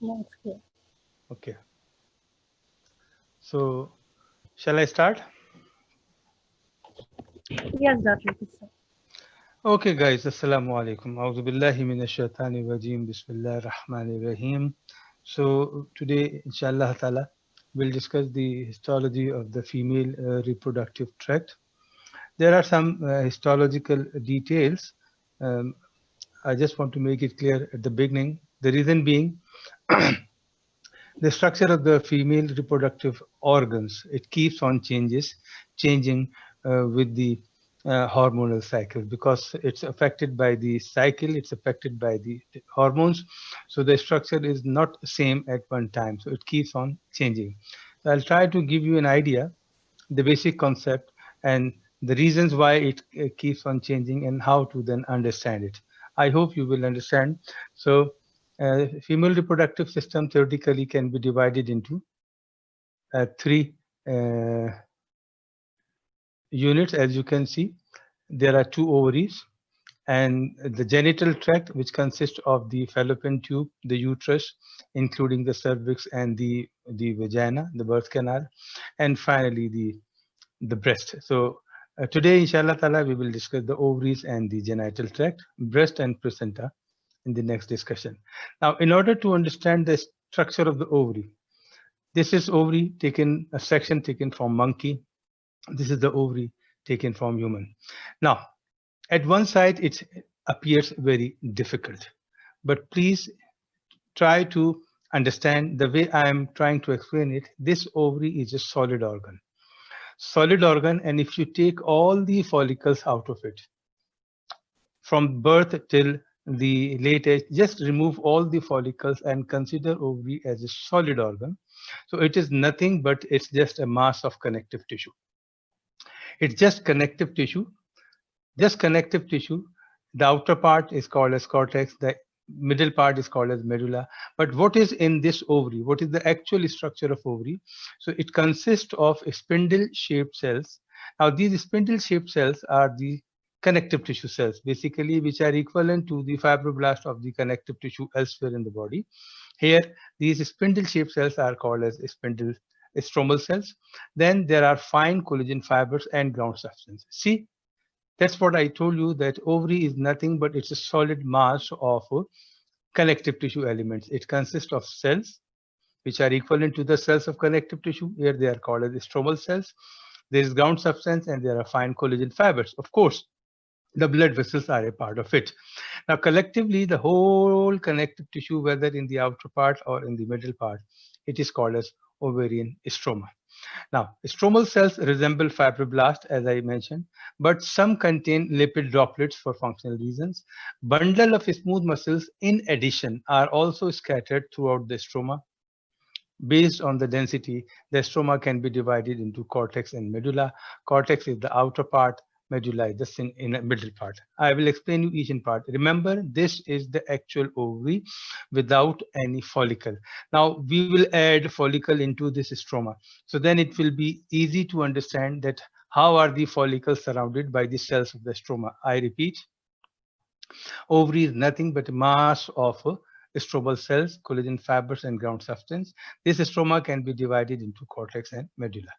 Yeah, it's clear. Okay. So, shall I start? Yes, Dr. Kisar. Okay, guys. Assalamu alaikum. A'udhu billahi minash shaitani rajim. Bismillahir rahmanir rahim. So, today, inshallah ta'ala, we'll discuss the histology of the female reproductive tract. There are some histological details. Um, I just want to make it clear at the beginning. The reason being, the structure of the female reproductive organs, it keeps on changing with the hormonal cycle, because it's affected by the cycle, it's affected by the hormones. So the structure is not same at one time, so it keeps on changing. So I'll try to give you an idea, the basic concept, and the reasons why it keeps on changing, and how to then understand it. I hope you will understand. So female reproductive system theoretically can be divided into three uh, units. As you can see, there are two ovaries, and the genital tract, which consists of the fallopian tube, the uterus, including the cervix and the vagina, the birth canal, and finally the breast. So today, inshallah ta'ala, we will discuss the ovaries and the genital tract, breast and placenta in the next discussion. Now, in order to understand the structure of the ovary, this is ovary taken, a section taken from monkey. This is the ovary taken from human. Now, at one side, it appears very difficult, but please try to understand the way I am trying to explain it. This ovary is a solid organ, and if you take all the follicles out of it from birth till the late age, just remove all the follicles and consider ovary as a solid organ. So it is nothing but it's just a mass of connective tissue. It's just connective tissue. The outer part is called as cortex, the middle part is called as medulla. But what is in this ovary? What is the actual structure of ovary? So it consists of spindle shaped cells. Now these spindle shaped cells are the connective tissue cells, basically, which are equivalent to the fibroblast of the connective tissue elsewhere in the body. Here, these spindle shaped cells are called as spindle stromal cells. Then there are fine collagen fibers and ground substance. See, that's what I told you, that ovary is nothing but it's a solid mass of connective tissue elements. It consists of cells which are equivalent to the cells of connective tissue. Here they are called as stromal cells. There is ground substance and there are fine collagen fibers. Of course, the blood vessels are a part of it. Now, collectively, the whole connective tissue, whether in the outer part or in the middle part, it is called as ovarian stroma. Now, stromal cells resemble fibroblasts, as I mentioned, but some contain lipid droplets for functional reasons. Bundle of smooth muscles, in addition, are also scattered throughout the stroma. Based on the density, the stroma can be divided into cortex and medulla. Cortex is the outer part, medulla is the middle part. I will explain you each in part. Remember, this is the actual ovary without any follicle. Now, we will add follicle into this stroma. So then it will be easy to understand that how are the follicles surrounded by the cells of the stroma. I repeat, ovary is nothing but a mass of stromal cells, collagen fibers, and ground substance. This stroma can be divided into cortex and medulla.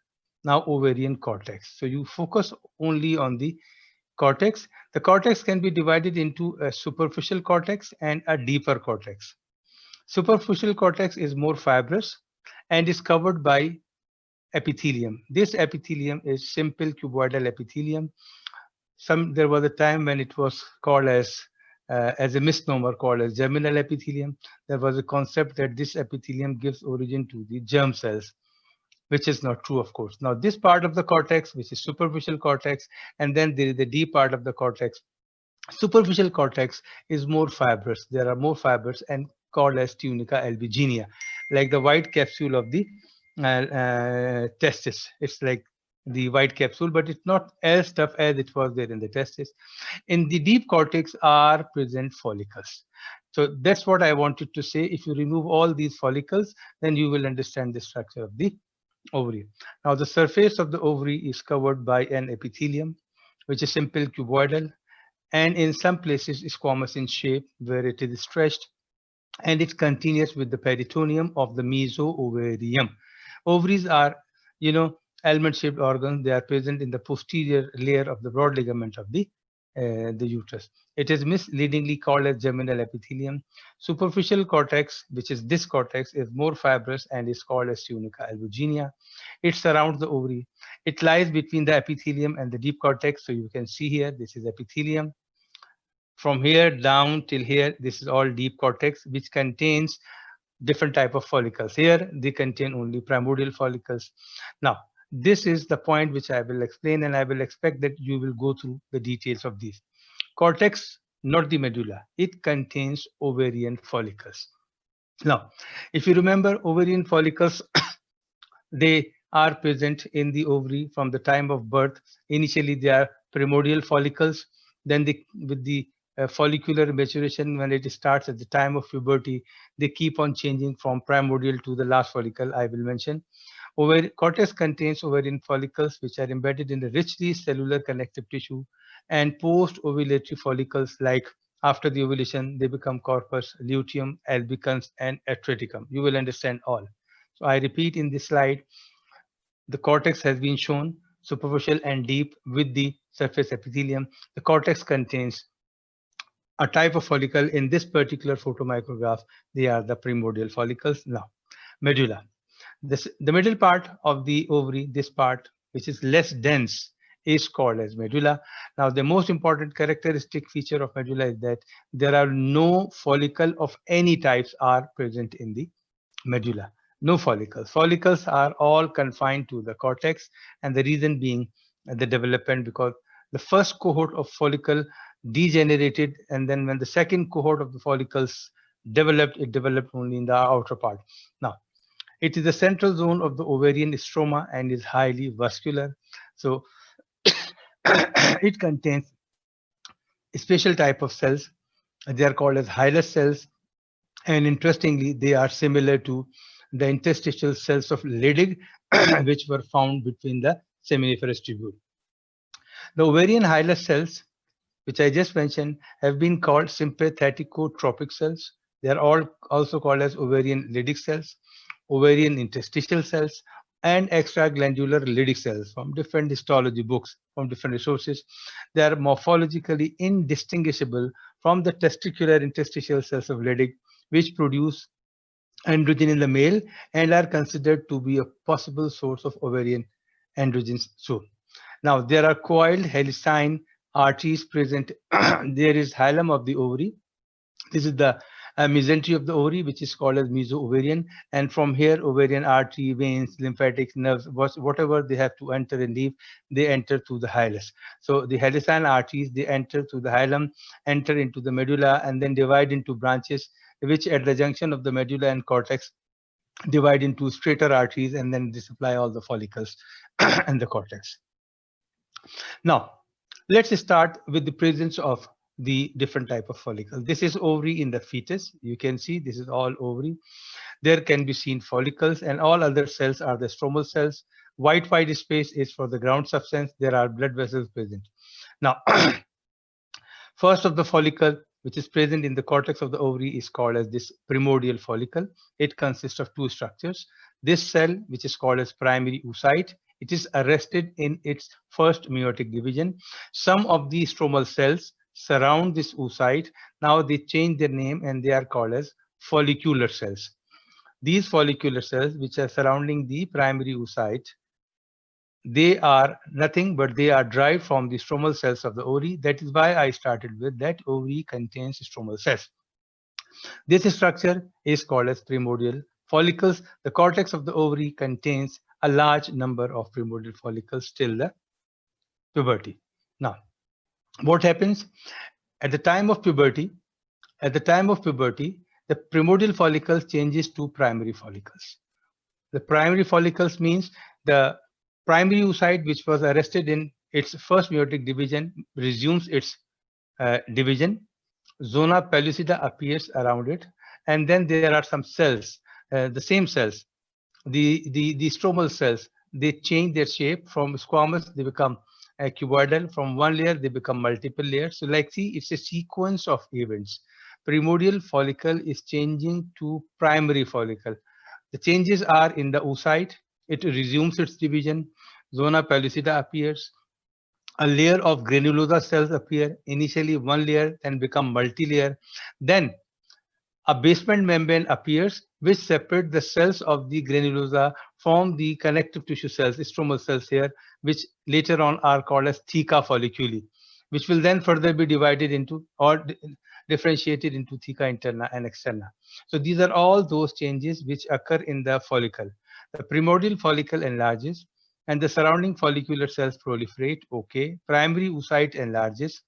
Now, ovarian cortex. So you focus only on the cortex. The cortex can be divided into a superficial cortex and a deeper cortex. Superficial cortex is more fibrous and is covered by epithelium. This epithelium is simple cuboidal epithelium. There was a time when it was called as a misnomer, called as germinal epithelium. There was a concept that this epithelium gives origin to the germ cells, which is not true, of course. Now, this part of the cortex, which is superficial cortex, and then there is the deep part of the cortex. Superficial cortex is more fibrous. There are more fibers and called as tunica albuginea, like the white capsule of the testis. It's like the white capsule, but it's not as tough as it was there in the testis. In the deep cortex are present follicles. So that's what I wanted to say. If you remove all these follicles, then you will understand the structure of the ovary. Now, the surface of the ovary is covered by an epithelium, which is simple cuboidal, and in some places squamous in shape, where it is stretched and it's continuous with the peritoneum of the mesoovarium. Ovaries are, almond-shaped organs. They are present in the posterior layer of the broad ligament of the uterus. It is misleadingly called as germinal epithelium. Superficial cortex, which is this cortex, is more fibrous and is called as tunica albuginea. It surrounds the ovary. It lies between the epithelium and the deep cortex. So you can see here, this is epithelium. From here down till here, this is all deep cortex, which contains different type of follicles. Here they contain only primordial follicles. Now this is the point which I will explain, and I will expect that you will go through the details of these. Cortex, not the medulla, it contains ovarian follicles. Now if you remember, ovarian follicles they are present in the ovary from the time of birth. Initially they are primordial follicles, then with the follicular maturation, when it starts at the time of puberty, they keep on changing from primordial to the last follicle I will mention. Cortex contains ovarian follicles which are embedded in the richly cellular connective tissue, and post-ovulatory follicles, like after the ovulation, they become corpus luteum, albicans, and atriticum. You will understand all. So I repeat, in this slide, the cortex has been shown, superficial and deep with the surface epithelium. The cortex contains a type of follicle. In this particular photomicrograph, they are the primordial follicles. Now, medulla. The middle part of the ovary, this part, which is less dense, is called as medulla. Now, the most important characteristic feature of medulla is that there are no follicle of any types are present in the medulla. No follicles. Follicles are all confined to the cortex, and the reason being the development, because the first cohort of follicle degenerated, and then when the second cohort of the follicles developed, it developed only in the outer part. Now, it is the central zone of the ovarian stroma and is highly vascular. So it contains a special type of cells. They are called as Hylas cells. And interestingly, they are similar to the interstitial cells of Leydig, which were found between the seminiferous tubule. The ovarian Hylas cells, which I just mentioned, have been called sympatheticotropic cells. They are all also called as ovarian Leydig cells, ovarian interstitial cells, and extraglandular Leydig cells from different histology books, from different resources. They are morphologically indistinguishable from the testicular interstitial cells of Leydig, which produce androgen in the male and are considered to be a possible source of ovarian androgens soon. Now, there are coiled helicine arteries present. There is hilum of the ovary. This is the mesentery of the ovary, which is called as mesoovarian. And from here, ovarian artery, veins, lymphatics, nerves, whatever they have to enter and leave, they enter through the hilus. So the helicine arteries, they enter through the hilum, enter into the medulla, and then divide into branches, which at the junction of the medulla and cortex divide into straighter arteries, and then they supply all the follicles and the cortex. Now, let's start with the presence of the different type of follicle. This is ovary in the fetus. You can see this is all ovary. There can be seen follicles, and all other cells are the stromal cells. White space is for the ground substance. There are blood vessels present. Now, first of the follicle, which is present in the cortex of the ovary, is called as this primordial follicle. It consists of two structures. This cell, which is called as primary oocyte, it is arrested in its first meiotic division. Some of the stromal cells surround this oocyte. Now they change their name and they are called as follicular cells. These follicular cells, which are surrounding the primary oocyte, they are nothing but they are derived from the stromal cells of the ovary. That is why I started with that ovary contains stromal cells. This structure is called as primordial follicles. The cortex of the ovary contains a large number of primordial follicles till the puberty. Now, what happens at the time of puberty? At the time of puberty, the primordial follicles changes to primary follicles. The primary follicles means the primary oocyte, which was arrested in its first meiotic division, resumes its division. Zona pellucida appears around it, and then there are some cells, the same cells, the stromal cells. They change their shape from squamous, they become cuboidal. From one layer, they become multiple layers. So, like, see, it's a sequence of events. primordial follicle is changing to primary follicle. The changes are in the oocyte. It resumes its division. Zona pellucida appears. A layer of granulosa cells appear. Initially one layer, then become multi-layer. Then a basement membrane appears which separates the cells of the granulosa from the connective tissue cells, stromal cells here, which later on are called as theca folliculi, which will then further be divided into or differentiated into theca interna and externa. So these are all those changes which occur in the follicle. The primordial follicle enlarges and the surrounding follicular cells proliferate. Okay. Primary oocyte enlarges.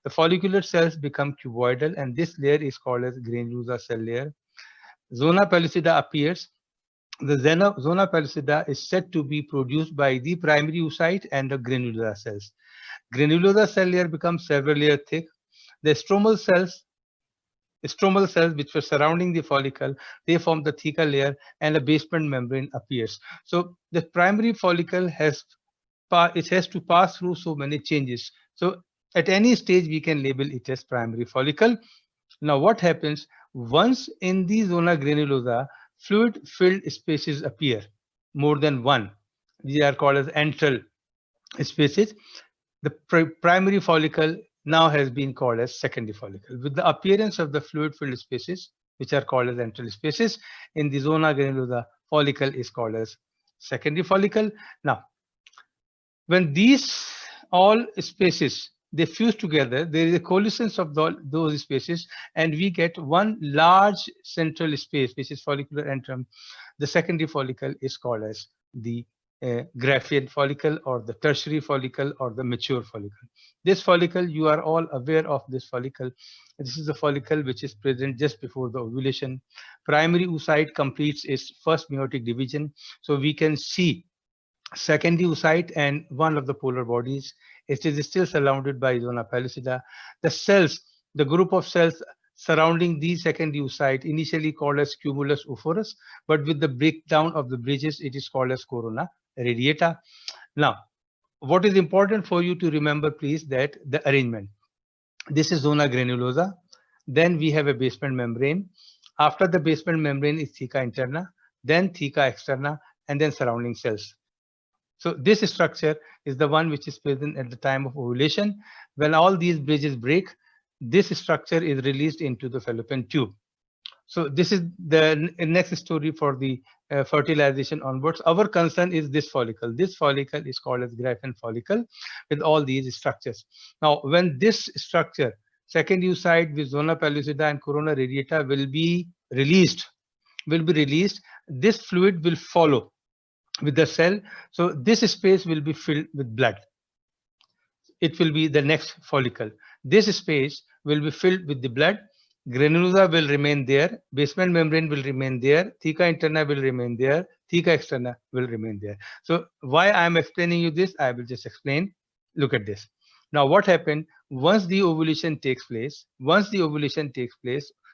The follicular cells become cuboidal, and this layer is called as granulosa cell layer. Zona pellucida appears. The zona pellucida is said to be produced by the primary oocyte and the granulosa cells. Granulosa cell layer becomes several layers thick. The stromal cells which were surrounding the follicle, they form the theca layer, and a basement membrane appears. So the primary follicle has to pass through so many changes. So at any stage we can label it as primary follicle. Now what happens once in the zona granulosa, fluid filled spaces appear, more than one. These are called as antral spaces. The primary follicle now has been called as secondary follicle. With the appearance of the fluid filled spaces, which are called as antral spaces, in the zona granulosa, follicle is called as secondary follicle. Now when these all spaces they fuse together, there is a coalescence of those spaces, and we get one large central space, which is follicular antrum. The secondary follicle is called as the Graafian follicle, or the tertiary follicle, or the mature follicle. This follicle, you are all aware of this follicle. This is the follicle which is present just before the ovulation. Primary oocyte completes its first meiotic division, so we can see secondary oocyte and one of the polar bodies. It is still surrounded by zona pellucida. The cells, the group of cells surrounding the secondary oocyte, initially called as cumulus oophorus, but with the breakdown of the bridges, it is called as corona radiata. Now, what is important for you to remember, please, that the arrangement. This is zona granulosa. Then we have a basement membrane. After the basement membrane is theca interna, then theca externa, and then surrounding cells. So this structure is the one which is present at the time of ovulation. When all these bridges break, this structure is released into the fallopian tube. So this is the next story for the fertilization onwards. Our concern is this follicle. This follicle is called as Graafian follicle with all these structures. Now, when this structure, second oocyte with zona pellucida and corona radiata will be released, this fluid will follow with the cell. So this space will be filled with blood. It will be the next follicle. This space will be filled with the blood. Granulosa will remain there. Basement membrane will remain there. Theca interna will remain there. Theca externa will remain there. So why I am explaining you this, I will just explain. Look at this. Now what happened once the ovulation takes place?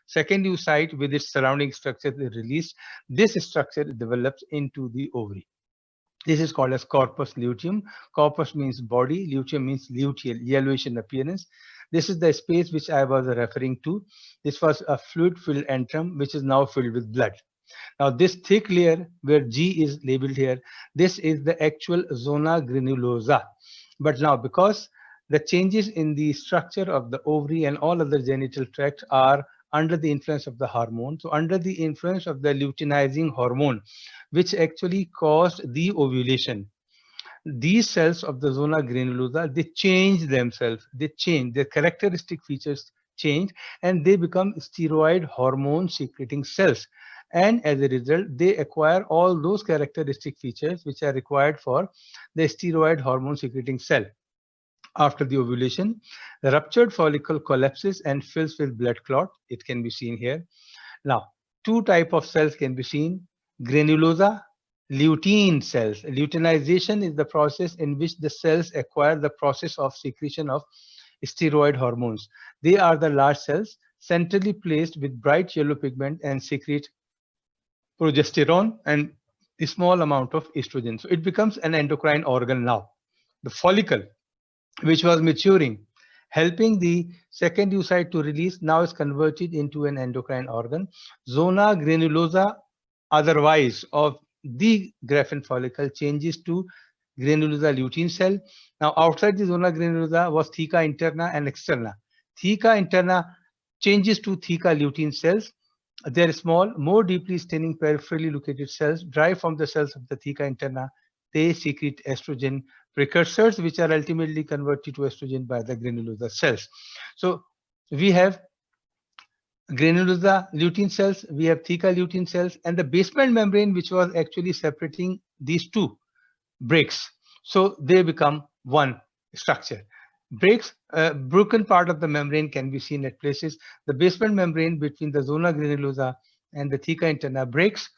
Second oocyte with its surrounding structure is released. This structure develops into the ovary. This is called as corpus luteum. Corpus means body, luteum means luteal, yellowish in appearance. This is the space which I was referring to. This was a fluid-filled antrum, which is now filled with blood. Now, this thick layer where G is labeled here, this is the actual zona granulosa. But now, because the changes in the structure of the ovary and all other genital tract are under the influence of the hormone. So under the influence of the luteinizing hormone, which actually caused the ovulation, these cells of the zona granulosa, they change themselves. They change, their characteristic features change, and they become steroid hormone secreting cells. And as a result, they acquire all those characteristic features which are required for the steroid hormone secreting cell. After the ovulation, the ruptured follicle collapses and fills with blood clot. It can be seen here. Now, two types of cells can be seen: granulosa, lutein cells. Luteinization is the process in which the cells acquire the process of secretion of steroid hormones. They are the large cells centrally placed with bright yellow pigment and secrete progesterone and a small amount of estrogen. So it becomes an endocrine organ now. The follicle, which was maturing helping the second oocyte to release, now is converted into an endocrine organ. Zona granulosa, otherwise of the Graafian follicle, changes to granulosa lutein cell. Now, outside the zona granulosa was theca interna and externa. Theca interna changes to theca lutein cells. They are small, more deeply staining peripherally located cells derived from the cells of the theca interna. They secrete estrogen precursors, which are ultimately converted to estrogen by the granulosa cells. So we have granulosa lutein cells, we have theca lutein cells, and the basement membrane, which was actually separating these two, breaks. So they become one structure. Breaks, broken part of the membrane can be seen at places. The basement membrane between the zona granulosa and the theca interna breaks,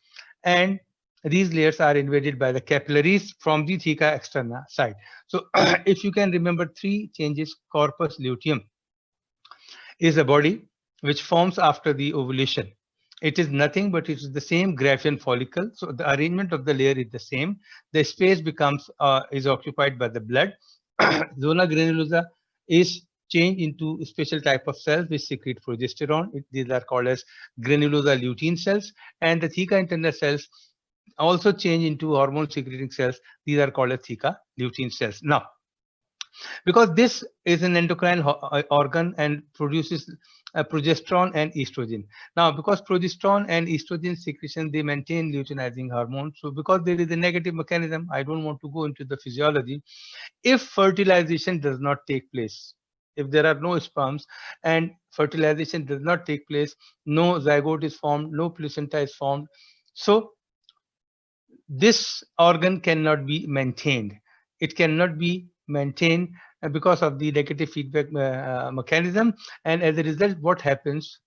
and these layers are invaded by the capillaries from the theca externa side. So if you can remember three changes, corpus luteum is a body which forms after the ovulation. It is nothing but it is the same Graafian follicle. So the arrangement of the layer is the same. The space becomes is occupied by the blood. Zona granulosa is changed into a special type of cells which secrete progesterone. These are called as granulosa lutein cells, and the theca interna cells also change into hormone secreting cells. These are called as theca lutein cells. Now, because this is an endocrine organ and produces progesterone and estrogen. Now, because progesterone and estrogen secretion, they maintain luteinizing hormone. So because there is a negative mechanism, I don't want to go into the physiology. If fertilization does not take place, if there are no sperms and fertilization does not take place, no zygote is formed, no placenta is formed. So this organ cannot be maintained. It cannot be maintained because of the negative feedback mechanism. And as a result, what happens?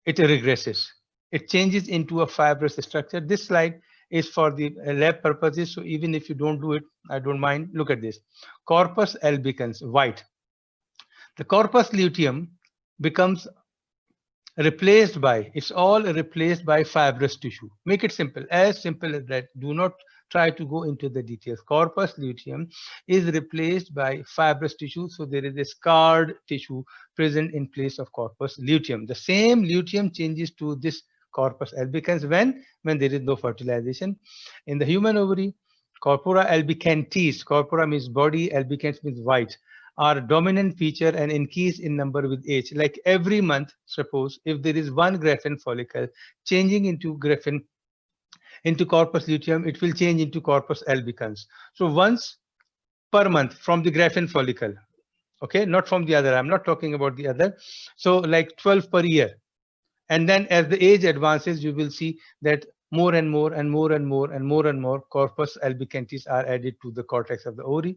It regresses. It changes into a fibrous structure. This slide is for the lab purposes. So even if you don't do it, I don't mind. Look at this. Corpus albicans, white. The corpus luteum becomes replaced by, it's all replaced by fibrous tissue. Make it simple, as simple as that. Do not try to go into the details. Corpus luteum is replaced by fibrous tissue. So there is a scarred tissue present in place of corpus luteum. The same luteum changes to this corpus albicans when there is no fertilization. In the human ovary, corpora albicantis, corpora means body, albicans means white, are dominant feature and increase in number with age. Like every month, suppose if there is one Graafian follicle changing into corpus luteum, it will change into corpus albicans. So once per month from the Graafian follicle, okay, not from the other. I'm not talking about the other. So like 12 per year. And then as the age advances, you will see that more and more and more and more and more and more corpus albicantis are added to the cortex of the ovary.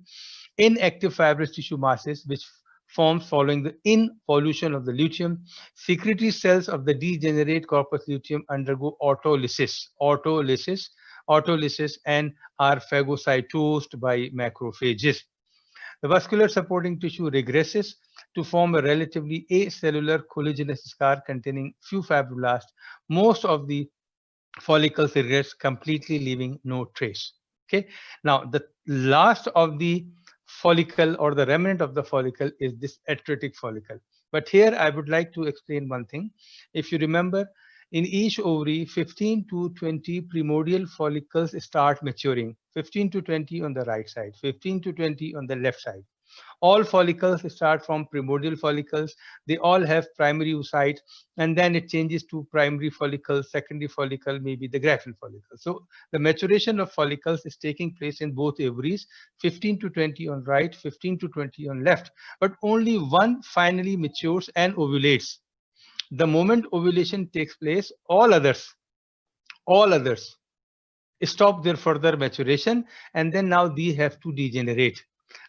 Inactive fibrous tissue masses which forms following the involution of the luteum. Secretory cells of the degenerate corpus luteum undergo autolysis and are phagocytosed by macrophages. The vascular supporting tissue regresses to form a relatively acellular collagenous scar containing few fibroblasts. Most of the follicles regress completely, leaving no trace. Okay. Now, the last of the follicle or the remnant of the follicle is this atretic follicle. But here I would like to explain one thing. If you remember, in each ovary, 15 to 20 primordial follicles start maturing. 15 to 20 on the right side, 15 to 20 on the left side. All follicles start from primordial follicles. They all have primary oocyte, and then it changes to primary follicle, secondary follicle, maybe the Graafian follicle. So the maturation of follicles is taking place in both ovaries, 15 to 20 on right, 15 to 20 on left. But only one finally matures and ovulates. The moment ovulation takes place, all others stop their further maturation, and then now they have to degenerate.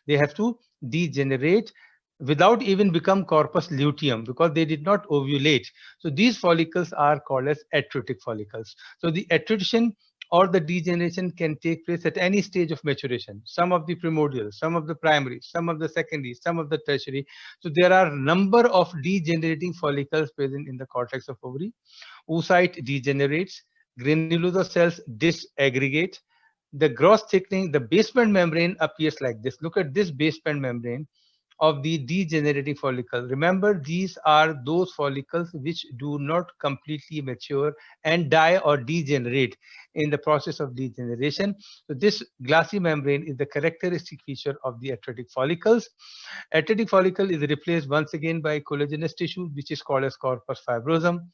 They have to degenerate without even become corpus luteum because they did not ovulate. So these follicles are called as atretic follicles. So the attrition or the degeneration can take place at any stage of maturation. Some of the primordial, some of the primary, some of the secondary, some of the tertiary. So there are number of degenerating follicles present in the cortex of ovary. Oocyte degenerates, granulosa cells disaggregate, the gross thickening, the basement membrane appears like this. Look at this basement membrane of the degenerating follicle. Remember, these are those follicles which do not completely mature and die or degenerate in the process of degeneration. So this glassy membrane is the characteristic feature of the atretic follicles. Atretic follicle is replaced once again by collagenous tissue, which is called as corpus fibrosum.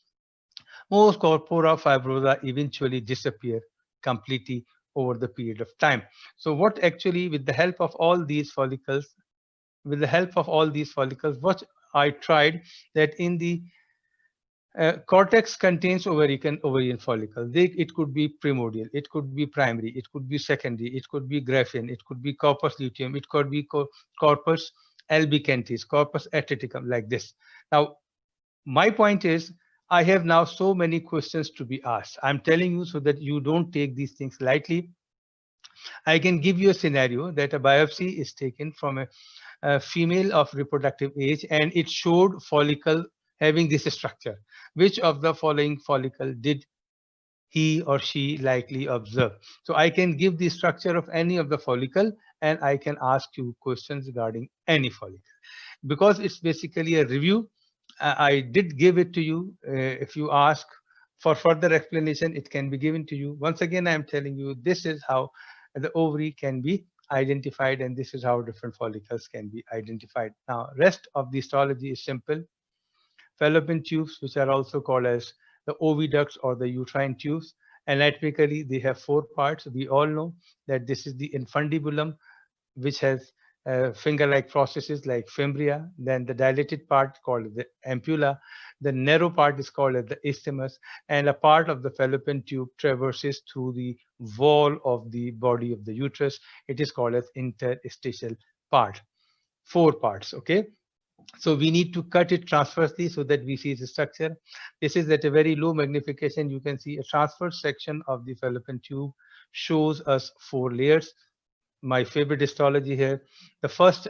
Most corpora fibrosa eventually disappear completely over the period of time. So what actually, with the help of all these follicles, what I tried, that in the cortex contains ovarian follicle. It could be primordial, it could be primary, it could be secondary, it could be graphene, it could be corpus luteum, it could be corpus albicans, corpus atreticum, like this. Now, my point is, I have now so many questions to be asked. I'm telling you so that you don't take these things lightly. I can give you a scenario that a biopsy is taken from a female of reproductive age, and it showed follicle having this structure. Which of the following follicle did he or she likely observe? So I can give the structure of any of the follicle, and I can ask you questions regarding any follicle. Because it's basically a review, I did give it to you. If you ask for further explanation, it can be given to you. Once again, I am telling you, this is how the ovary can be identified, and this is how different follicles can be identified. Now, rest of the histology is simple. Fallopian tubes, which are also called as the oviducts or the uterine tubes. Anatomically, they have four parts. We all know that this is the infundibulum, which has finger-like processes like fimbria. Then the dilated part called the ampulla. The narrow part is called as the isthmus, and a part of the fallopian tube traverses through the wall of the body of the uterus. It is called as interstitial part. Four parts, okay? So we need to cut it transversely so that we see the structure. This is at a very low magnification. You can see a transverse section of the fallopian tube shows us four layers. My favorite histology here. The first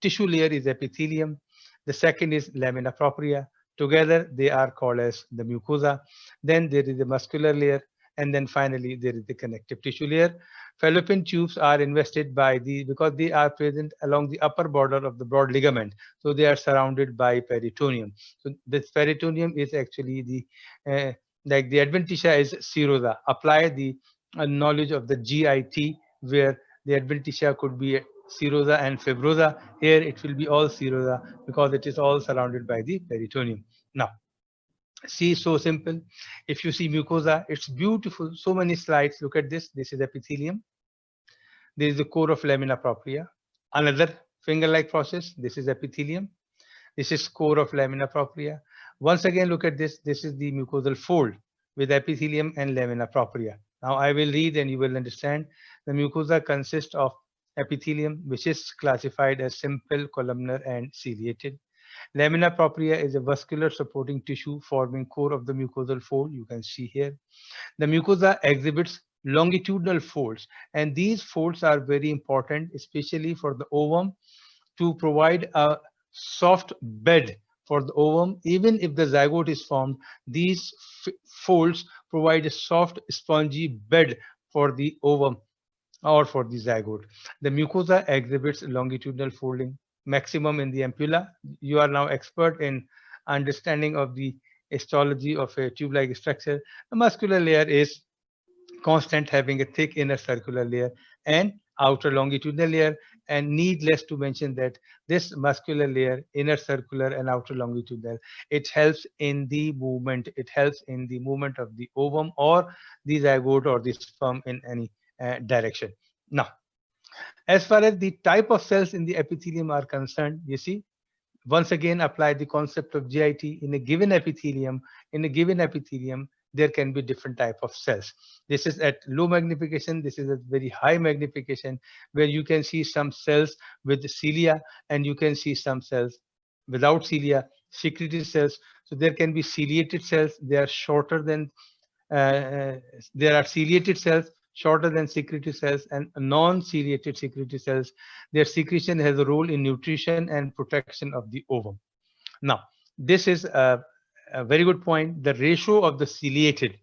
tissue layer is epithelium. The second is lamina propria. Together, they are called as the mucosa. Then there is the muscular layer. And then finally, there is the connective tissue layer. Fallopian tubes are invested by because they are present along the upper border of the broad ligament. So they are surrounded by peritoneum. So this peritoneum is actually like the adventitia is serosa. Apply the knowledge of the GIT, where the adventitia could be serosa and fibrosa. Here it will be all serosa because it is all surrounded by the peritoneum. Now, see, so simple. If you see mucosa, it's beautiful. So many slides. Look at this. This is epithelium. There is the core of lamina propria. Another finger-like process. This is epithelium. This is core of lamina propria. Once again, look at this. This is the mucosal fold with epithelium and lamina propria. Now I will read and you will understand. The mucosa consists of epithelium, which is classified as simple, columnar, and ciliated. Lamina propria is a vascular supporting tissue forming core of the mucosal fold. You can see here. The mucosa exhibits longitudinal folds, and these folds are very important, especially for the ovum, to provide a soft bed for the ovum. Even if the zygote is formed, these folds provide a soft, spongy bed for the ovum or for the zygote. The mucosa exhibits longitudinal folding, maximum in the ampulla. You are now expert in understanding of the histology of a tube-like structure. The muscular layer is constant, having a thick inner circular layer and outer longitudinal layer. And needless to mention that this muscular layer, inner circular and outer longitudinal, it helps in the movement. It helps in the movement of the ovum or the zygote or the sperm in any direction. Now, as far as the type of cells in the epithelium are concerned, you see, once again apply the concept of GIT. In a given epithelium, there can be different type of cells. This is at low magnification. This is at very high magnification, where you can see some cells with cilia and you can see some cells without cilia, secretory cells. So there can be ciliated cells. They are shorter than there are ciliated cells shorter than secretory cells, and non-ciliated secretory cells. Their secretion has a role in nutrition and protection of the ovum. Now, this is a very good point. The ratio of the ciliated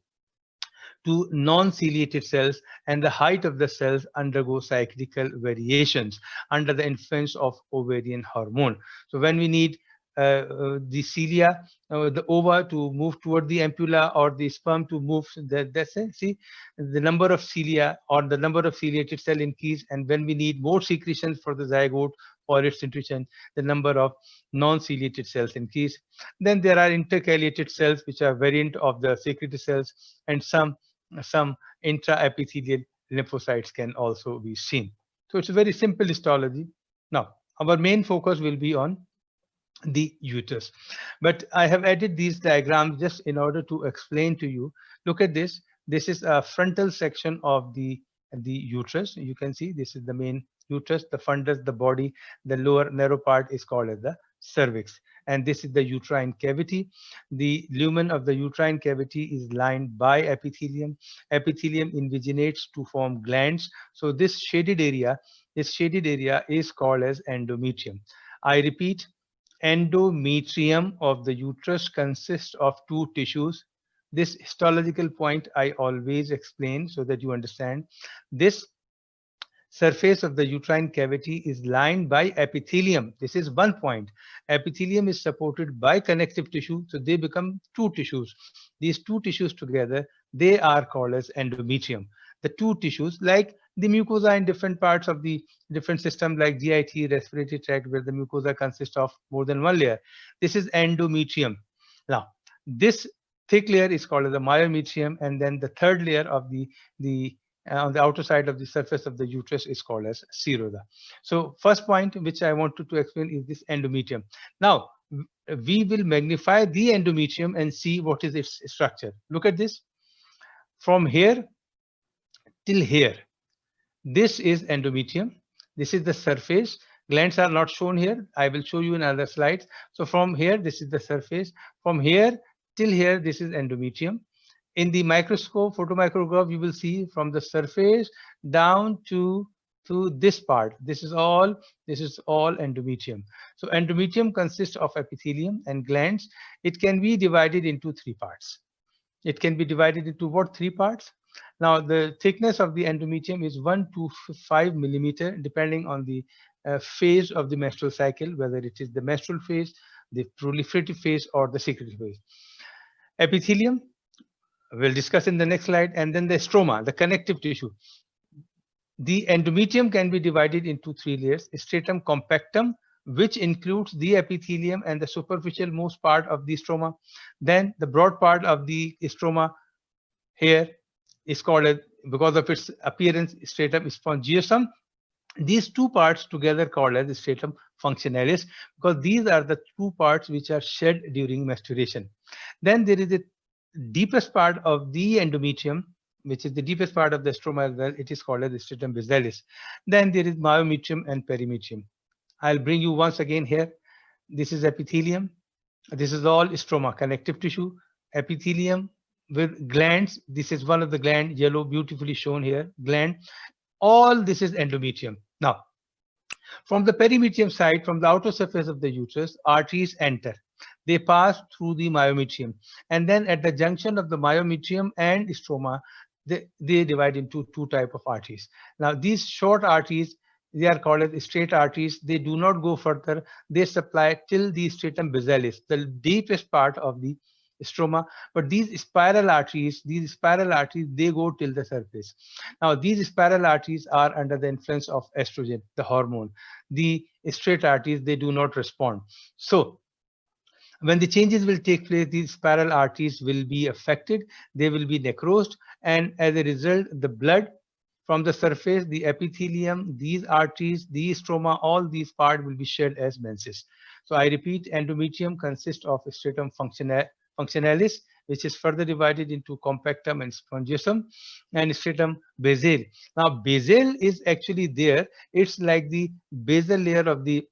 to non-ciliated cells, and the height of the cells undergo cyclical variations under the influence of ovarian hormone. So when we need the cilia, the ova to move toward the ampulla, or the sperm to move, that's it. See, the number of cilia or the number of ciliated cell increase, and when we need more secretions for the zygote for its nutrition, the number of non-ciliated cells increase. Then there are intercalated cells, which are variant of the secreted cells, and some intraepithelial lymphocytes can also be seen. So it's a very simple histology. Now, our main focus will be on the uterus, but I have added these diagrams just in order to explain to you. Look at this. This is a frontal section of the uterus. You can see this is the main uterus, the fundus, the body. The lower narrow part is called as the cervix, and this is the uterine cavity. The lumen of the uterine cavity is lined by epithelium. Epithelium invaginates to form glands. So this shaded area is called as endometrium. I repeat, endometrium of the uterus consists of two tissues. This histological point I always explain so that you understand. This surface of the uterine cavity is lined by epithelium. This is one point. Epithelium is supported by connective tissue, so they become two tissues. These two tissues together, they are called as endometrium. The two tissues, like the mucosa in different parts of the different system, like GIT, respiratory tract, where the mucosa consists of more than one layer. This is endometrium. Now, this thick layer is called as the myometrium, and then the third layer of the on the outer side of the surface of the uterus is called as serosa. So first point which I wanted to explain is this endometrium. Now, we will magnify the endometrium and see what is its structure. Look at this. From here till here, this is endometrium. This is the surface. Glands are not shown here. I will show you in other slides. So from here, this is the surface. From here till here, this is endometrium. In the microscope, photomicrograph, you will see from the surface down to this part. This is all endometrium. So endometrium consists of epithelium and glands. It can be divided into three parts. It can be divided into what three parts? Now, the thickness of the endometrium is 1 to 5 millimeter, depending on the phase of the menstrual cycle, whether it is the menstrual phase, the proliferative phase, or the secretive phase. Epithelium, we'll discuss in the next slide, and then the stroma, the connective tissue. The endometrium can be divided into three layers: stratum compactum, which includes the epithelium and the superficial most part of the stroma. Then the broad part of the stroma here is called, because of its appearance, stratum spongiosum. These two parts together called as stratum functionalis, because these are the two parts which are shed during menstruation. Then there is the deepest part of the endometrium, which is the deepest part of the stroma as well. It is called as the stratum basalis. Then there is myometrium and perimetrium. I'll bring you once again here. This is epithelium. This is all stroma, connective tissue. Epithelium with glands. This is one of the gland, yellow, beautifully shown here, gland. All this is endometrium. Now, from the perimetrium side, from the outer surface of the uterus, arteries enter. They pass through the myometrium, and then at the junction of the myometrium and stroma, they divide into two types of arteries. Now, these short arteries, they are called as straight arteries. They do not go further. They supply till the stratum basalis, the deepest part of the stroma. But these spiral arteries, they go till the surface. Now, these spiral arteries are under the influence of estrogen, the hormone. The straight arteries, they do not respond. So when the changes will take place, these spiral arteries will be affected. They will be necrosed, and as a result, the blood from the surface, the epithelium, these arteries, the stroma, all these parts will be shed as menses. So I repeat, endometrium consists of stratum functionalis, which is further divided into compactum and spongiosum, and stratum basal. Now, basal is actually there. It's like the basal layer of the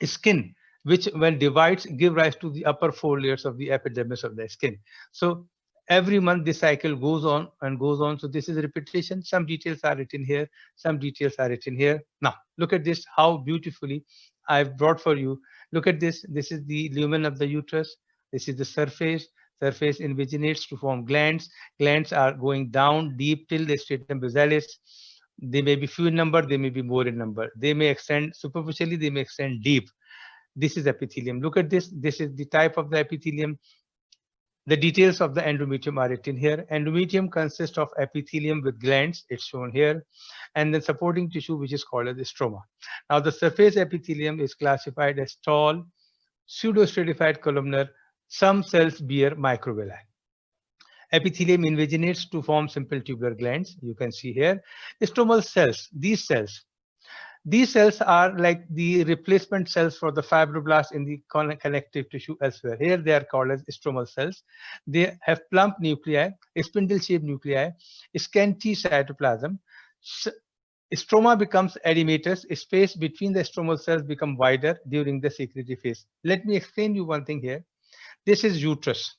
skin, which when divides give rise to the upper four layers of the epidermis of the skin. So every month this cycle goes on and goes on. So this is a repetition. Some details are written here, some details are written here. Now look at this, how beautifully I've brought for you. Look at this. This is the lumen of the uterus. This is the surface. surface invagenates to form glands. Glands are going down deep till the stratum basalis. They may be few in number, they may be more in number. They may extend superficially, they may extend deep. This is epithelium. Look at this. This is the type of the epithelium. The details of the endometrium are written here. Endometrium consists of epithelium with glands, it's shown here, and then supporting tissue, which is called as the stroma. Now, the surface epithelium is classified as tall, pseudostratified columnar. Some cells bear microvilli. Epithelium invaginates to form simple tubular glands. You can see here. Stromal cells, these cells are like the replacement cells for the fibroblasts in the connective tissue elsewhere. Here they are called as stromal cells. They have plump nuclei, spindle-shaped nuclei, scanty cytoplasm. Stroma becomes edematous. Space between the stromal cells become wider during the secretory phase. Let me explain you one thing here. This is uterus.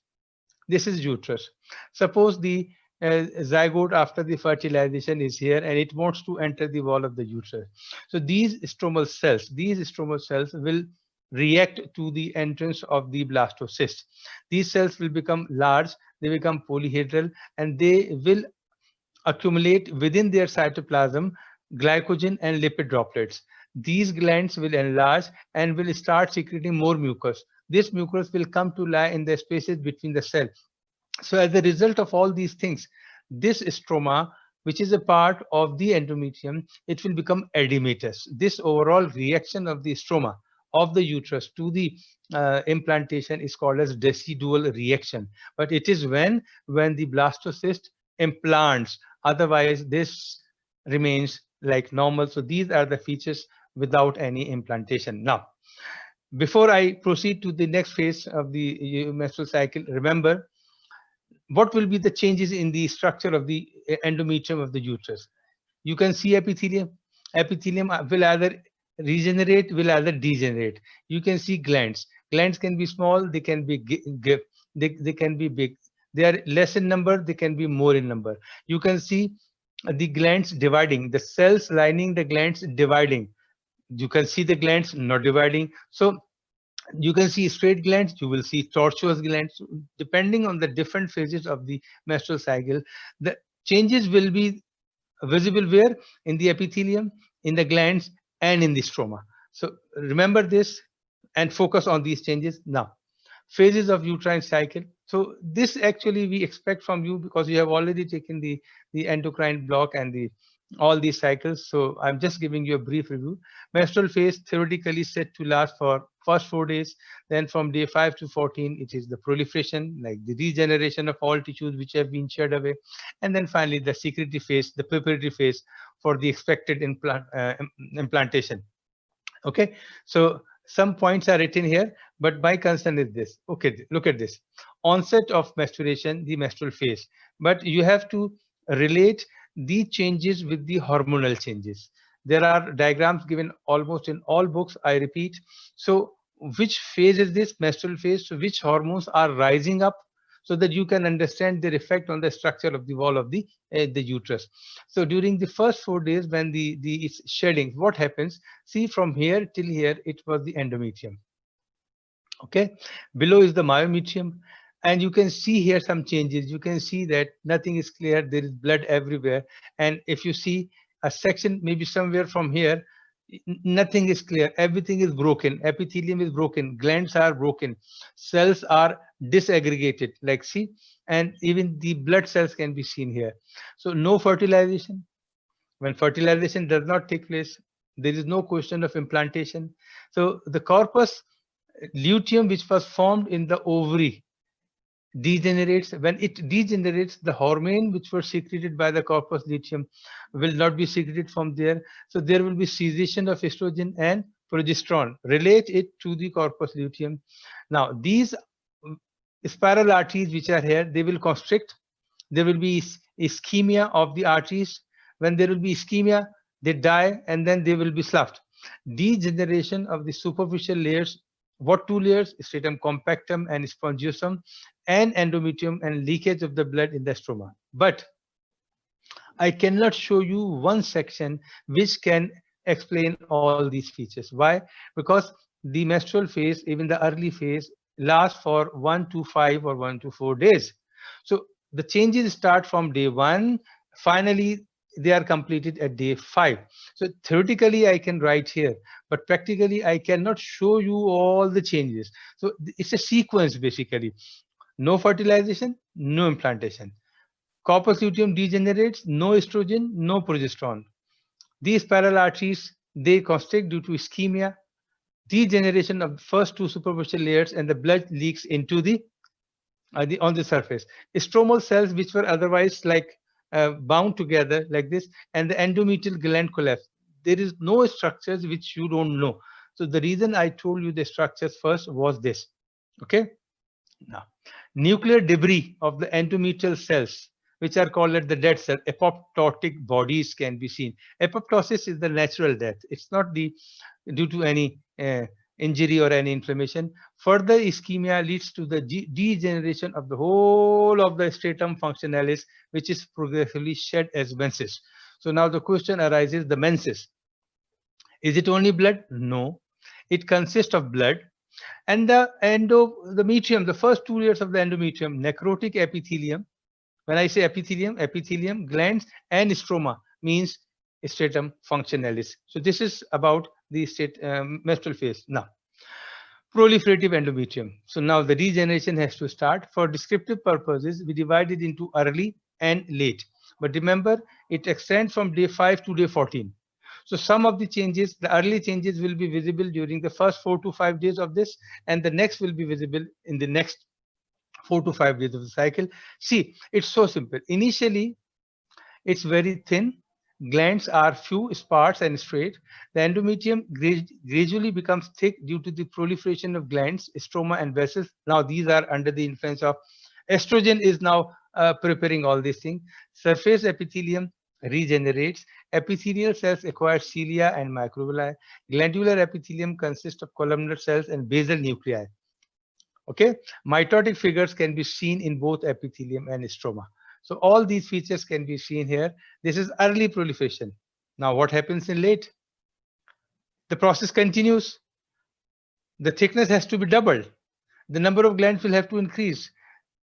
This is uterus. Suppose the zygote after the fertilization is here and it wants to enter the wall of the uterus. So these stromal cells will react to the entrance of the blastocyst. These cells will become large, they become polyhedral, and they will accumulate within their cytoplasm glycogen and lipid droplets. These glands will enlarge and will start secreting more mucus. This mucus will come to lie in the spaces between the cells. So as a result of all these things, this stroma, which is a part of the endometrium, it will become edematous. This overall reaction of the stroma of the uterus to the implantation is called as decidual reaction. But it is when the blastocyst implants. Otherwise, this remains like normal. So these are the features without any implantation. Now, before I proceed to the next phase of the menstrual cycle, remember, what will be the changes in the structure of the endometrium of the uterus? You can see epithelium. Epithelium will either regenerate, will either degenerate. You can see glands. Glands can be small, they can be they can be big. They are less in number, they can be more in number. You can see the glands dividing, the cells lining the glands dividing. You can see the glands not dividing. So you can see straight glands, you will see tortuous glands. Depending on the different phases of the menstrual cycle, the changes will be visible where? In the epithelium, in the glands, and in the stroma. So remember this and focus on these changes. Now, phases of uterine cycle. So this actually we expect from you because you have already taken the endocrine block and the all these cycles. So I'm just giving you a brief review. Menstrual phase theoretically set to last for first 4 days. Then from day 5 to 14, it is the proliferation, like the regeneration of all tissues which have been shed away. And then finally the secretory phase, the preparatory phase for the expected implantation. Okay, so some points are written here, but my concern is this. Okay, look at this. Onset of menstruation, the menstrual phase. But you have to relate the changes with the hormonal changes. There are diagrams given almost in all books, I repeat. So which phase is this menstrual phase? So which hormones are rising up so that you can understand their effect on the structure of the wall of the uterus. So during the first 4 days when the shedding, what happens? See, from here till here, it was the endometrium. Okay, below is the myometrium. And you can see here some changes. You can see that nothing is clear. There is blood everywhere. And if you see a section, maybe somewhere from here, nothing is clear. Everything is broken. Epithelium is broken. Glands are broken. Cells are disaggregated. Like see, and even the blood cells can be seen here. So no fertilization. When fertilization does not take place, there is no question of implantation. So the corpus luteum, which was formed in the ovary, degenerates. When it degenerates, the hormone which were secreted by the corpus luteum will not be secreted from there. So there will be cessation of estrogen and progesterone. Relate it to the corpus luteum. Now these spiral arteries which are here, they will constrict. There will be ischemia of the arteries. When there will be ischemia, they die and then they will be sloughed. Degeneration of the superficial layers. What two layers? Stratum compactum and spongiosum, and endometrium, and leakage of the blood in the stroma. But I cannot show you one section which can explain all these features. Why? Because the menstrual phase, even the early phase, last for 1 to 5 or 1 to 4 days. So the changes start from day 1. Finally, they are completed at day 5. So theoretically, I can write here, but practically, I cannot show you all the changes. So it's a sequence basically. No fertilization, no implantation. Corpus luteum degenerates, no estrogen, no progesterone. These parallel arteries, they constrict due to ischemia, degeneration of the first two superficial layers, and the blood leaks into the on the surface. Stromal cells, which were otherwise like bound together like this, and the endometrial gland collapse. There is no structures which you don't know. So the reason I told you the structures first was this. Okay. Now, nuclear debris of the endometrial cells, which are called at the dead cell, apoptotic bodies can be seen. Apoptosis is the natural death. It's not the due to any injury or any inflammation. Further ischemia leads to the degeneration of the whole of the stratum functionalis, which is progressively shed as menses. So now the question arises: the menses, is it only blood? No, it consists of blood and the endometrium, the first 2 layers of the endometrium, necrotic epithelium. When I say epithelium, epithelium, glands, and stroma means stratum functionalis. So this is about the menstrual phase. Now, proliferative endometrium. So now the regeneration has to start. For descriptive purposes, we divide it into early and late. But remember, it extends from day 5 to day 14. So some of the changes, the early changes will be visible during the first 4 to 5 days of this, and the next will be visible in the next 4 to 5 days of the cycle. See, it's so simple. Initially, it's very thin. Glands are few, sparse, and straight. The endometrium gradually becomes thick due to the proliferation of glands, stroma, and vessels. Now, these are under the influence of estrogen, is now preparing all these things. Surface epithelium regenerates. Epithelial cells acquire cilia and microvilli. Glandular epithelium consists of columnar cells and basal nuclei. Okay, mitotic figures can be seen in both epithelium and stroma. So all these features can be seen here. This is early proliferation. Now what happens in late? The process continues. The thickness has to be doubled. The number of glands will have to increase.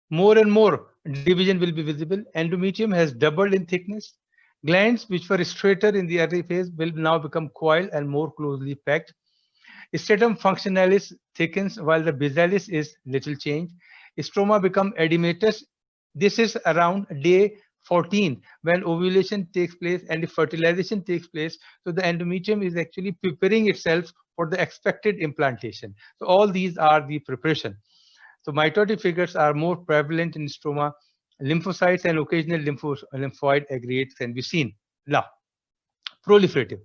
More and more division will be visible. Endometrium has doubled in thickness. Glands which were straighter in the early phase will now become coiled and more closely packed. Stratum functionalis thickens while the basalis is little changed. Stroma become edematous. This is around day 14 when ovulation takes place and the fertilization takes place. So the endometrium is actually preparing itself for the expected implantation. So all these are the preparation. So mitotic figures are more prevalent in stroma. Lymphocytes and occasional lymphoid aggregates can be seen. Now, proliferative.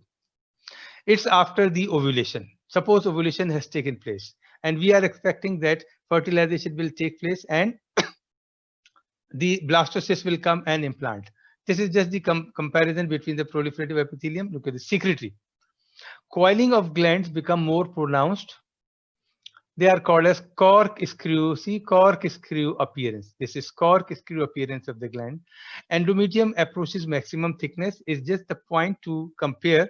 It's after the ovulation. Suppose ovulation has taken place and we are expecting that fertilization will take place and the blastocyst will come and implant. This is just the comparison between the proliferative epithelium. Look at the secretory. Coiling of glands become more pronounced. They are called as cork screw. See, cork screw appearance. This is cork screw appearance of the gland. Endometrium approaches maximum thickness. Is just the point to compare.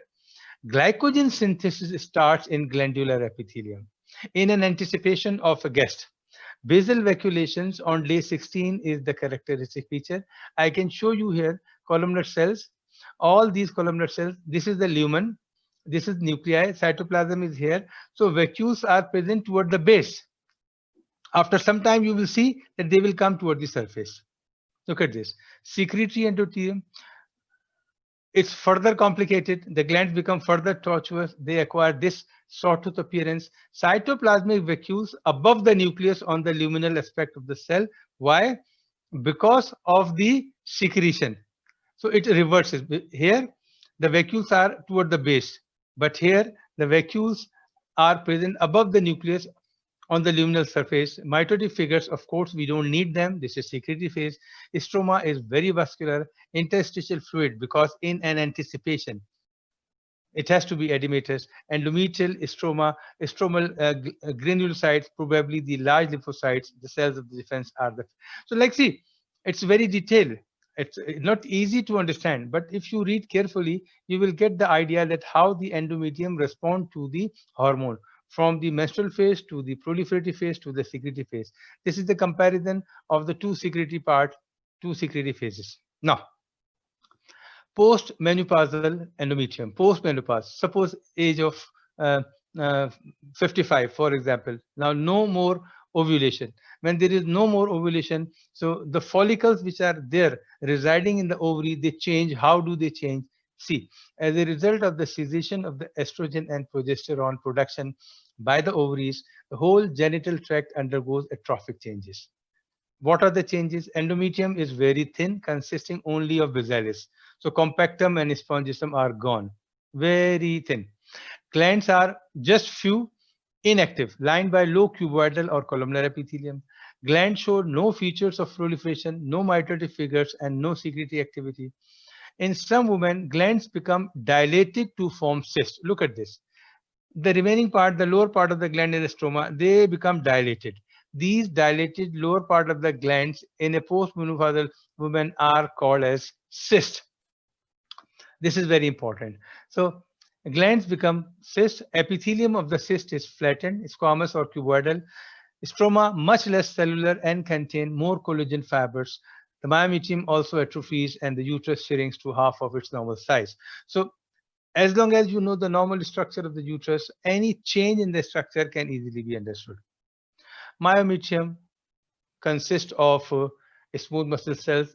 Glycogen synthesis starts in glandular epithelium in an anticipation of a guest. Basal vacuolations on day 16 is the characteristic feature. I can show you here columnar cells. All these columnar cells, this is the lumen, this is nuclei, cytoplasm is here. So vacuoles are present toward the base. After some time, you will see that they will come toward the surface. Look at this. Secretory endothelium. It's further complicated. The glands become further tortuous. They acquire this sawtooth appearance. Cytoplasmic vacuoles above the nucleus on the luminal aspect of the cell. Why? Because of the secretion. So it reverses. Here, the vacuoles are toward the base, but here the vacuoles are present above the nucleus on the luminal surface. Mitotic figures, of course, we don't need them. This is secretory phase. Stroma is very vascular, interstitial fluid, because in an anticipation, it has to be edematous. Endometrial stroma, stromal granulocytes, probably the large lymphocytes, the cells of the defense are the. So, like, see, it's very detailed. It's not easy to understand, but if you read carefully, you will get the idea that how the endometrium respond to the hormone. from the menstrual phase to the proliferative phase to the secretory phase. This is the comparison of the two secretory phases. Now, post-menopausal endometrium, post-menopause, suppose age of uh, uh, 55, for example. Now, no more ovulation. When there is no more ovulation, so the follicles which are there residing in the ovary, they change. How do they change? See, as a result of the cessation of the estrogen and progesterone production by the ovaries, the whole genital tract undergoes atrophic changes. What are the changes? Endometrium is very thin, consisting only of basilis. So compactum and spongiosum are gone, very thin. Glands are just few, inactive, lined by low cuboidal or columnar epithelium. Glands show no features of proliferation, no mitotic figures, and no secretory activity. In some women, glands become dilated to form cysts. Look at this. The remaining part, the lower part of the gland in the stroma, they become dilated. These dilated lower part of the glands in a postmenopausal woman are called as cysts. This is very important. So glands become cysts. Epithelium of the cyst is flattened, squamous or cuboidal. Stroma much less cellular and contain more collagen fibers. The myometrium also atrophies and the uterus shrinks to half of its normal size. So as long as you know the normal structure of the uterus, any change in the structure can easily be understood. Myometrium consists of smooth muscle cells.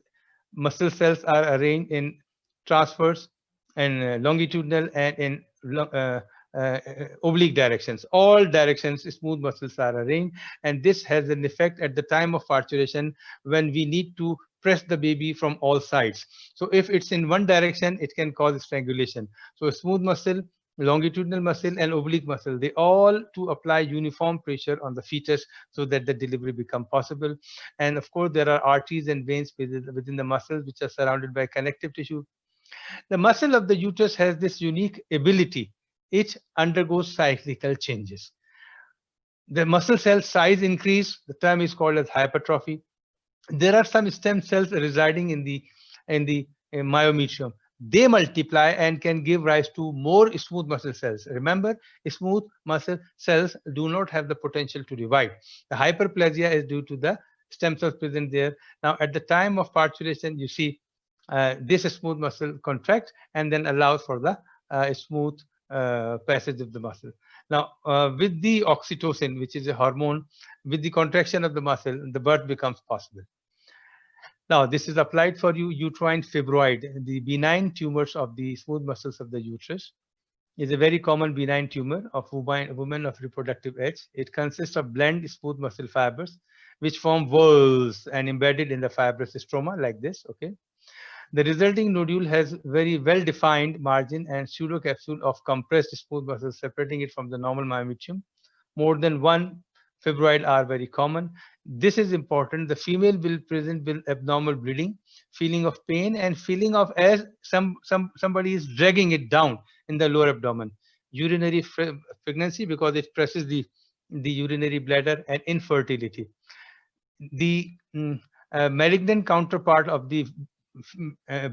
Muscle cells are arranged in transverse and longitudinal and in oblique directions. All directions, smooth muscles are arranged, and this has an effect at the time of parturition when we need to press the baby from all sides. So if it's in one direction, it can cause strangulation. So smooth muscle, longitudinal muscle, and oblique muscle, they all to apply uniform pressure on the fetus so that the delivery become possible. And of course, there are arteries and veins within the muscles which are surrounded by connective tissue. The muscle of the uterus has this unique ability. It undergoes cyclical changes. The muscle cell size increase, the term is called as hypertrophy. There are some stem cells residing in the myometrium. They multiply and can give rise to more smooth muscle cells. Remember, smooth muscle cells do not have the potential to divide. The hyperplasia is due to the stem cells present there. Now, at the time of parturition, you see this smooth muscle contracts and then allows for the smooth passage of the muscle. Now, with the oxytocin, which is a hormone, with the contraction of the muscle, the birth becomes possible. Now, this is applied for you uterine fibroid, the benign tumors of the smooth muscles of the uterus. Is a very common benign tumor of women of reproductive age. It consists of blend smooth muscle fibers, which form whorls and embedded in the fibrous stroma like this. Okay. The resulting nodule has very well-defined margin and pseudocapsule of compressed smooth muscle separating it from the normal myometrium. More than one fibroid are very common. This is important. The female will present with abnormal bleeding, feeling of pain, and feeling of as somebody is dragging it down in the lower abdomen. Urinary pregnancy because it presses the urinary bladder, and infertility. The malignant counterpart of the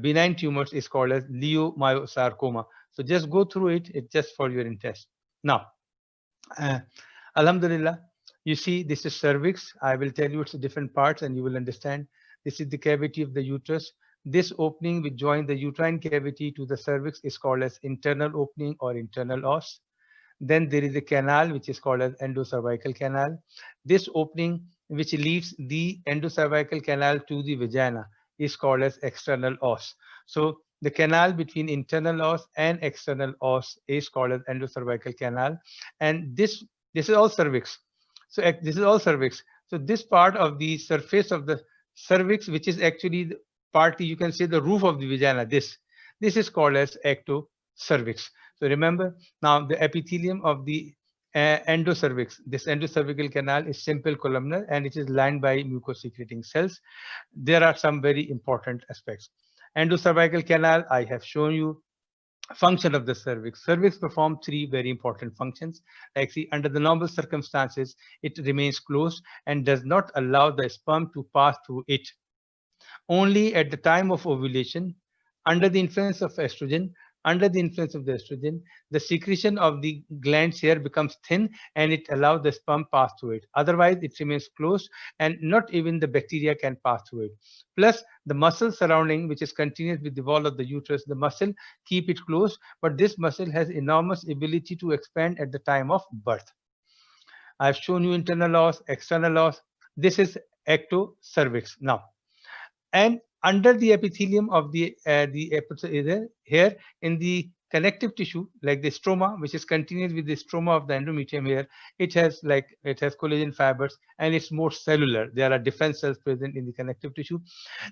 benign tumors is called as leiomyosarcoma. So just go through it. It's just for your interest. Now, Alhamdulillah, you see this is cervix. I will tell you its different parts and you will understand. This is the cavity of the uterus. This opening which joins the uterine cavity to the cervix is called as internal opening or internal os. Then there is a canal which is called as endocervical canal. This opening which leads the endocervical canal to the vagina is called as external os. So the canal between internal os and external os is called as endocervical canal. And this is all cervix. So this is all cervix. So this part of the surface of the cervix, which is actually partly, you can say, the roof of the vagina, this is called as ectocervix. So remember, now the epithelium of the endocervix, this endocervical canal is simple columnar and it is lined by mucosecreting cells. There are some very important aspects. Endocervical canal, I have shown you. Function of the cervix. Cervix performs three very important functions. Like, see, under the normal circumstances, it remains closed and does not allow the sperm to pass through it. Only at the time of ovulation, under the influence of estrogen, under the influence of the estrogen, the secretion of the glands here becomes thin and it allows the sperm pass through it. Otherwise, it remains closed and not even the bacteria can pass through it. Plus, the muscle surrounding, which is continuous with the wall of the uterus, the muscle keep it closed, but this muscle has enormous ability to expand at the time of birth. I've shown you internal loss, external loss. This is ectocervix now. And under the epithelium of here in the connective tissue, like the stroma, which is continuous with the stroma of the endometrium here, it has collagen fibers and it's more cellular. There are defense cells present in the connective tissue.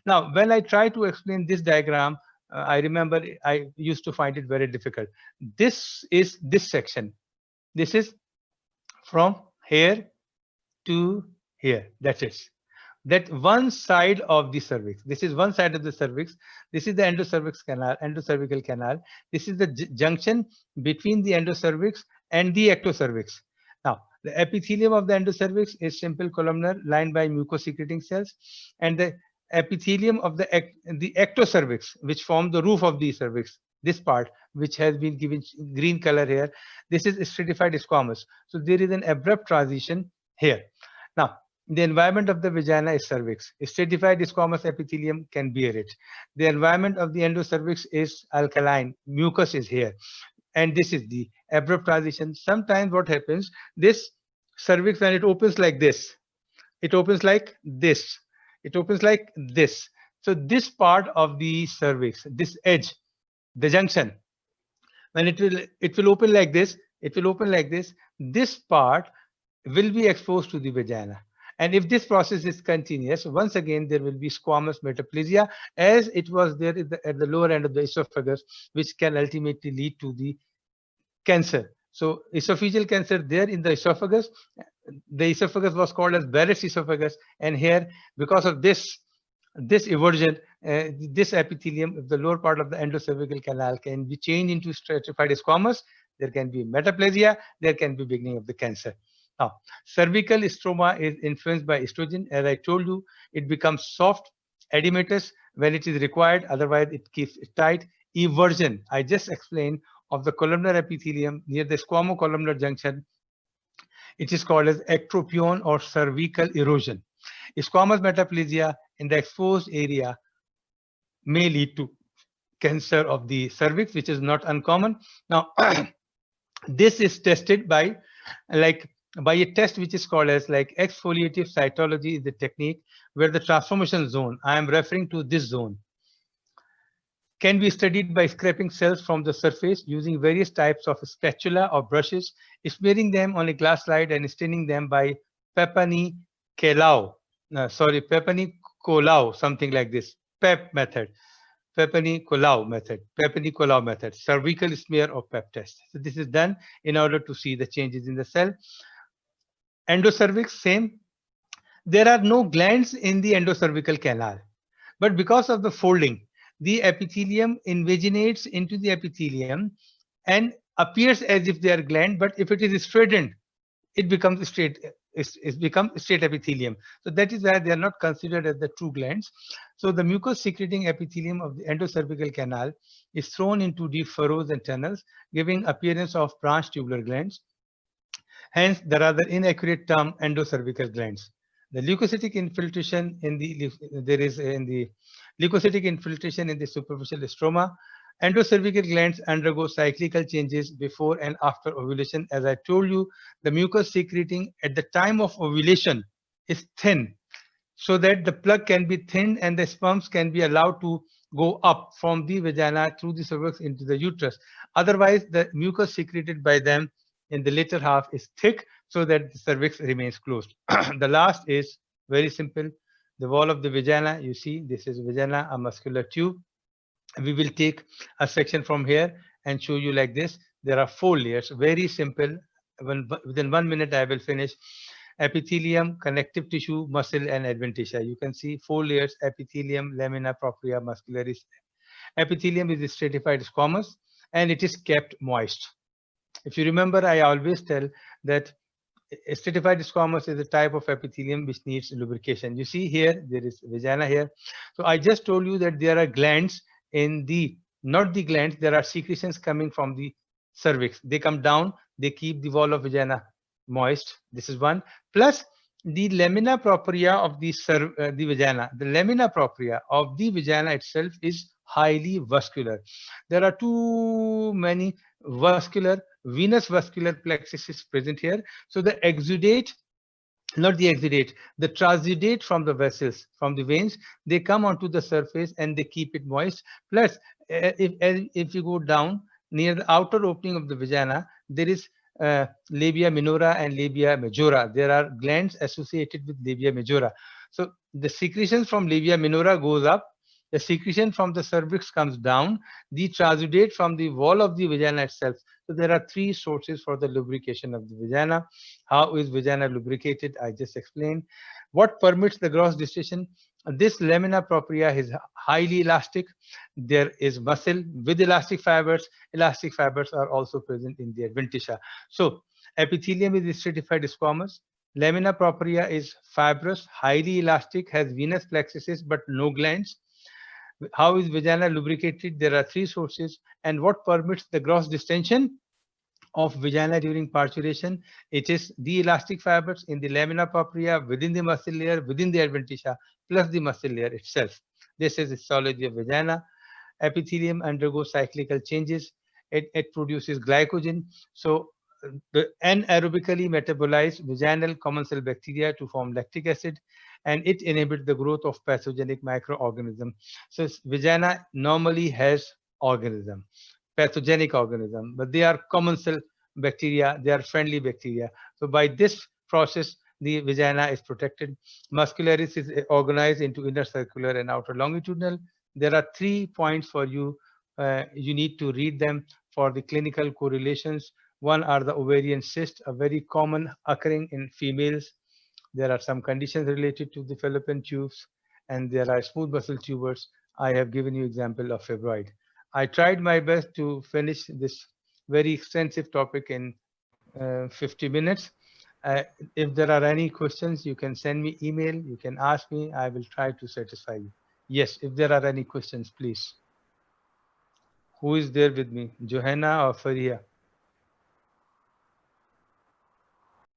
Now, when I try to explain this diagram, I remember I used to find it very difficult. This is this section. This is from here to here. That is that one side of the cervix. This is one side of the cervix. This is the endocervical canal. This is the junction between the endocervix and the ectocervix. Now, the epithelium of the endocervix is simple columnar lined by mucosecreting cells, and the epithelium of the ectocervix, which form the roof of the cervix, this part, which has been given green color here, this is stratified squamous. So there is an abrupt transition here. Now, the environment of the vagina is cervix. Stratified squamous epithelium can bear it. The environment of the endocervix is alkaline. Mucus is here. And this is the abrupt transition. Sometimes what happens, this cervix, when it opens like this, it opens like this. It opens like this. So this part of the cervix, this edge, the junction, when it will open like this, it will open like this. This part will be exposed to the vagina. And if this process is continuous, once again, there will be squamous metaplasia as it was there at the lower end of the esophagus, which can ultimately lead to the cancer. So esophageal cancer there in the esophagus was called as Barrett's esophagus. And here, because of this eversion, this epithelium, the lower part of the endocervical canal can be changed into stratified squamous. There can be metaplasia. There can be beginning of the cancer. Now, cervical stroma is influenced by estrogen. As I told you, it becomes soft, edematous when it is required. Otherwise, it keeps it tight. Eversion, I just explained, of the columnar epithelium near the squamocolumnar junction. It is called as ectropion or cervical erosion. Squamous metaplasia in the exposed area may lead to cancer of the cervix, which is not uncommon. Now, this is tested by a test which is called as exfoliative cytology, is the technique where the transformation zone, I am referring to this zone, can be studied by scraping cells from the surface using various types of spatula or brushes, smearing them on a glass slide and staining them by Pepani-Colau, something like this, Pepani-Colau method, cervical smear or PEP test. So this is done in order to see the changes in the cell. Endocervix, same. There are no glands in the endocervical canal, but because of the folding, the epithelium invaginates into the epithelium and appears as if they are gland, but if it is straightened, it becomes straight. It becomes straight epithelium. So that is why they are not considered as the true glands. So the mucus secreting epithelium of the endocervical canal is thrown into deep furrows and tunnels, giving appearance of branched tubular glands. Hence, the rather inaccurate term endocervical glands. The leukocytic infiltration in the leukocytic infiltration in the superficial stroma. Endocervical glands undergo cyclical changes before and after ovulation. As I told you, the mucus secreting at the time of ovulation is thin, so that the plug can be thinned and the sperms can be allowed to go up from the vagina through the cervix into the uterus. Otherwise, the mucus secreted by them in the later half is thick, so that the cervix remains closed. The last is very simple. The wall of the vagina, you see, this is vagina, a muscular tube. We will take a section from here and show you like this. There are 4 layers, very simple. Within 1 minute, I will finish. Epithelium, connective tissue, muscle, and adventitia. You can see 4 layers: epithelium, lamina propria, muscularis. Epithelium is stratified squamous and it is kept moist. If you remember, I always tell that stratified squamous is a type of epithelium which needs lubrication. You see here, there is vagina here. So I just told you that there are glands in the not the glands. There are secretions coming from the cervix. They come down, they keep the wall of vagina moist. This is one. Plus the lamina propria of the vagina. The lamina propria of the vagina itself is highly vascular. There are too many venous vascular plexus is present here. So the exudate, not the exudate, the transudate from the vessels, from the veins, they come onto the surface and they keep it moist. Plus, if you go down near the outer opening of the vagina, there is labia minora and labia majora. There are glands associated with labia majora. So the secretions from labia minora goes up, the secretion from the cervix comes down, the transudate from the wall of the vagina itself. So there are three sources for the lubrication of the vagina. How is vagina lubricated? I just explained. What permits the gross distension? This lamina propria is highly elastic. There is muscle with elastic fibers. Elastic fibers are also present in the adventitia. So epithelium is stratified squamous. Lamina propria is fibrous, highly elastic, has venous plexuses but no glands. How is vagina lubricated? There are three sources. And what permits the gross distension of vagina during parturition? It is the elastic fibers in the lamina propria, within the muscle layer, within the adventitia, plus the muscle layer itself. This is histology of vagina. Epithelium undergoes cyclical changes. It produces glycogen. So the anaerobically metabolized vaginal commensal bacteria to form lactic acid, and it enables the growth of pathogenic microorganism. So vagina normally has organism, pathogenic organism, but they are commensal bacteria, they are friendly bacteria. So by this process, the vagina is protected. Muscularis is organized into inner circular and outer longitudinal. There are 3 points for you. You need to read them for the clinical correlations. One are the ovarian cyst, a very common occurring in females. There are some conditions related to the fallopian tubes, and there are smooth muscle tumors. I have given you example of fibroid. I tried my best to finish this very extensive topic in 50 minutes. Uh, if there are any questions, you can send me email, you can ask me, I will try to satisfy you. Yes, if there are any questions, please. Who is there with me, Johanna or Faria?